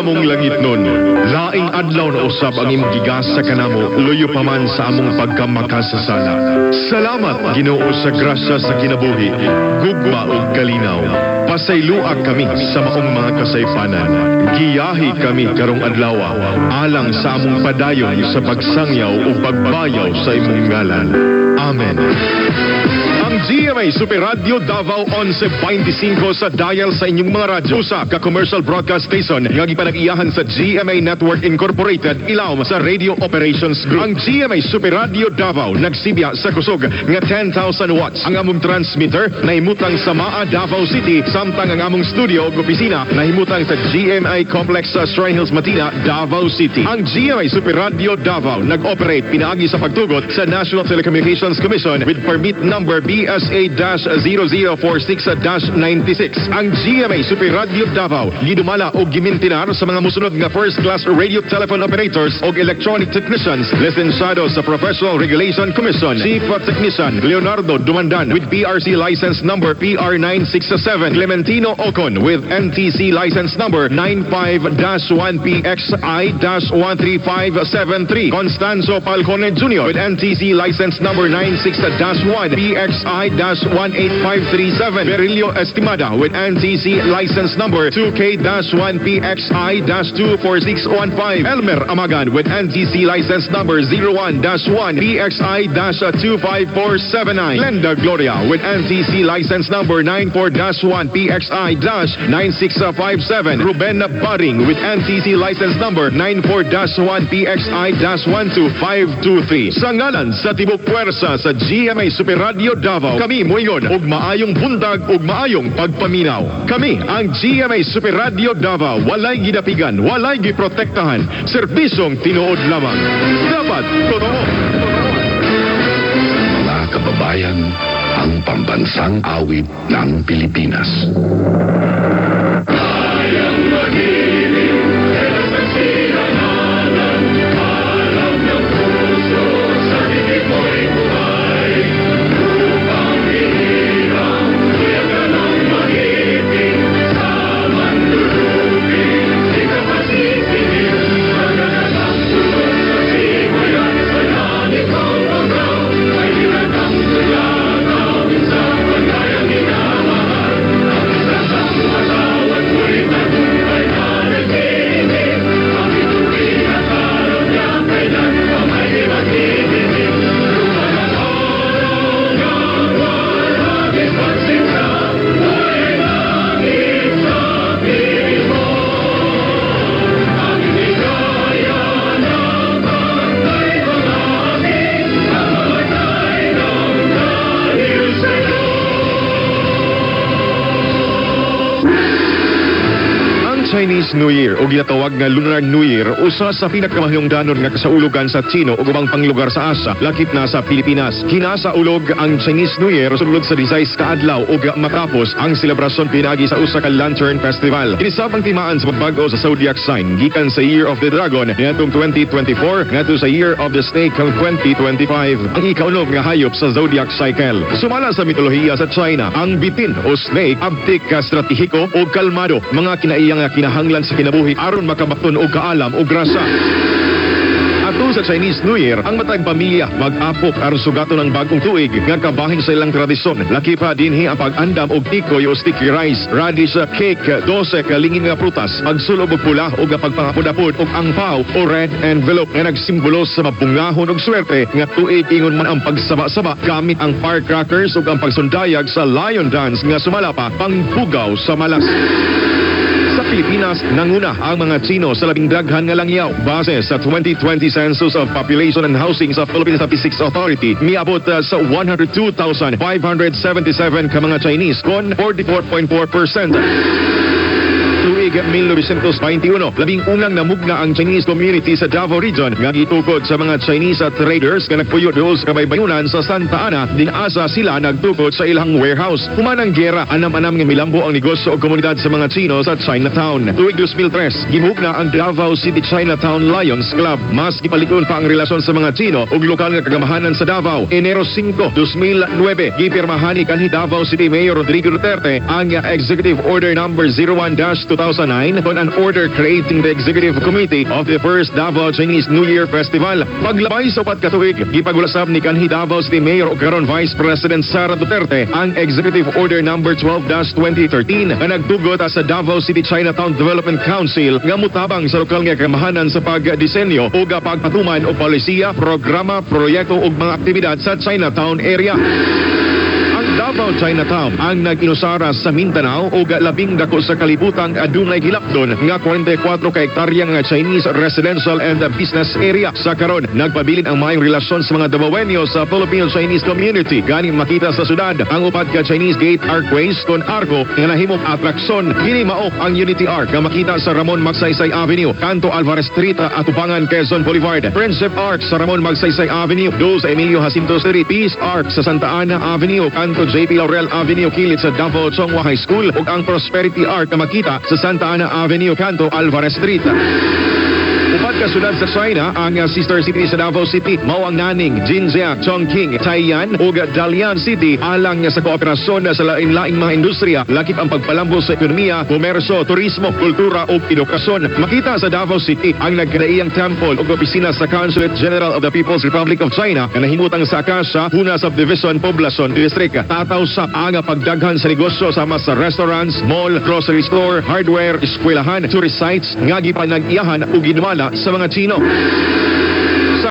namong langit nun. Laing adlaw na usab ang imong gigas sa kanamo, luyo pa man sa among pagkamakasasala. Salamat Ginoo sa grasya sa kinabuhi, gugma ug kalinaw. Pasayloa kami sa maong mga kasaypanan. Giyahi kami karong adlaw alang sa among padayon sa pagsangyaw o pagbayaw sa imong ngalan. Amen. Ang GMA Super Radio Davao 1125 sa dial sa inyong mga radyo. Usa ka commercial broadcast station nga gipanag-iyahan sa GMA Network Incorporated ilawom sa Radio Operations Group. Ang GMA Super Radio Davao nagsibya sa kusog nga 10,000 watts. Ang among transmitter nahimutang sa Maa, Davao City, samtang ang among studio ug opisina nahimutang sa GMA Complex sa Shrine Hills, Matina, Davao City. Ang GMA Super Radio Davao nag-operate pinaagi sa pagtugot sa National Telecommunications Commission with permit number BSA-0046-96. Ang GMA Super Radio Davao gidumala o gimintinar sa mga musunod nga first class radio telephone operators o electronic technicians lisensado sa Professional Regulation Commission. Chief Technician Leonardo Dumandan with PRC license number PR967. Clementino Ocon with NTC license number 95-1PXI-13573. Constanzo Falcone Jr. with NTC license number 96-1 PXI-18537. Berilio Estimada with NTC license number 2K-1PXI-24615. Elmer Amagan with NTC license number 01-1 PXI-25479. Glenda Gloria with NTC license number 94-1 PXI-9657. Ruben Baring with NTC license number 94-1 PXI-12523. Sa ngalan sa Tibok Puwersa sa GMA Super Radio Davao, kami moingon og maayong buntag ug maayong pagpaminaw. Kami ang GMA Super Radio Davao, walay gidapigan, walay giprotektahan, serbisyong tinuod lamang. Dapat totoo. Mga kababayan, ang pambansang awit ng Pilipinas. Chinese New Year o ginatawag nga Lunar New Year usa sa pinakamayungdanon nga kasaulugan sa Chino o ubang panglugar sa Asia lakip na sa Pilipinas. Kinasaulog ang Chinese New Year sulod sa 16 ka adlaw ug matapos ang selebrasyon pinagi sa usa ka Lantern Festival. Kinisab ang timaan sa pagbag-o sa zodiac sign gikan sa Year of the Dragon niadtong 2024 ngadto sa Year of the Snake kang 2025. Ang ikaunom nga hayop sa zodiac cycle. Sumala sa mitolohiya sa China, ang bitin o snake abtik ka stratehiko o kalmado, mga kinaiyang nga kinahanglan sa kinabuhi aron makabakton og kaalam o grasa. Ato sa Chinese New Year, ang matag pamilya mag-apok aron sugaton ang bagong tuig nga kabahin sa ilang tradisyon. Laki pa dinhi ang pag-andam og tikoy o sticky rice, radish cake, 12 ka lingin nga prutas, pagsulog og pula o pagpangapod-apod og angpao o red envelope nga nagsimbolo sa mabungahon og swerte nga tuig ingon man ang pagsaba-saba gamit ang firecrackers ug ang pagsundayag sa lion dance nga sumala pa pangpugaw sa malas. Sa Pilipinas, nanguna ang mga Chino sa labing daghan nga langyaw. Base sa 2020 Census of Population and Housing sa Philippine Statistics Authority, miabot sa 102,577 ka mga Chinese kon 44.4%. Tuig 1921, labing unang namugna ang Chinese community sa Davao Region nga gitukod sa mga Chinese traders nga nagpuyo dool sa kabaybayonan sa Santa Ana. Dinasa sila nagtukod sa ilang warehouse. Human ang giyera, anam-anam nga milambo ang negosyo o komunidad sa mga Chino sa Chinatown. Tuig 2003, gimugna ang Davao City Chinatown Lions Club. Mas gipalikon pa ang relasyon sa mga Chino ug lokal nga kagamahanan sa Davao. Enero 5, 2009, gipirmahan ni kanhi Davao City Mayor Rodrigo Duterte ang Executive Order number 01-2009 2009 on an order creating the Executive Committee of the first Davao Chinese New Year Festival. Paglabay sa upat ka tuig, gipagulasab ni kanhi Davao City Mayor o karon Vice President Sara Duterte ang Executive Order number 12-2013 na nagtugot sa Davao City Chinatown Development Council nga mutabang sa lokal nga kamahanan sa pagdisenyo o pagpatuman o polisiya, programa, proyekto o mga aktibidad sa Chinatown area. Davao Chinatown ang nag-inusara sa Mindanao o labing dako sa kalibutang adunay gilapdon nga 44 ka hektarya nga Chinese residential and business area. Sa karon, nagpabilin ang maayong relasyon sa mga Davaoenyo sa Filipino-Chinese community. Gani makita sa syudad ang upat ka Chinese Gate Arcways kon arko nga nahimong atraksyon. Kini mao ang Unity Arc nga makita sa Ramon Magsaysay Avenue, Canto Alvarez Street at Tupangan Quezon Boulevard. Friendship Arc sa Ramon Magsaysay Avenue, sa Emilio Jacinto Street. Peace Arc sa Santa Ana Avenue, Canto JP Laurel Avenue kilid sa Davao Chongwa High School ug ang Prosperity Arc na makita sa Santa Ana Avenue, Canto Alvarez Street. Upat ka syudad sa China ang sister city sa Davao City mao ang Naning, Jinja, Chongqing, Taiyan ug Dalian City alang sa kooperasyon sa lain-laing mga industriya lakip ang pagpalambo sa ekonomiya, komersyo, turismo, kultura ug edukasyon. Makita sa Davao City ang nagkadaiyang temple ug opisina sa Consulate General of the People's Republic of China na nahimutang sa Acacia, Huna Subdivision, Poblacion District. Tataw sa ang pagdaghan sa negosyo sama sa restaurants, mall, grocery store, hardware, eskwelahan, tourist sites nga gipanag-iyahan ug ginwala sa mga Chino.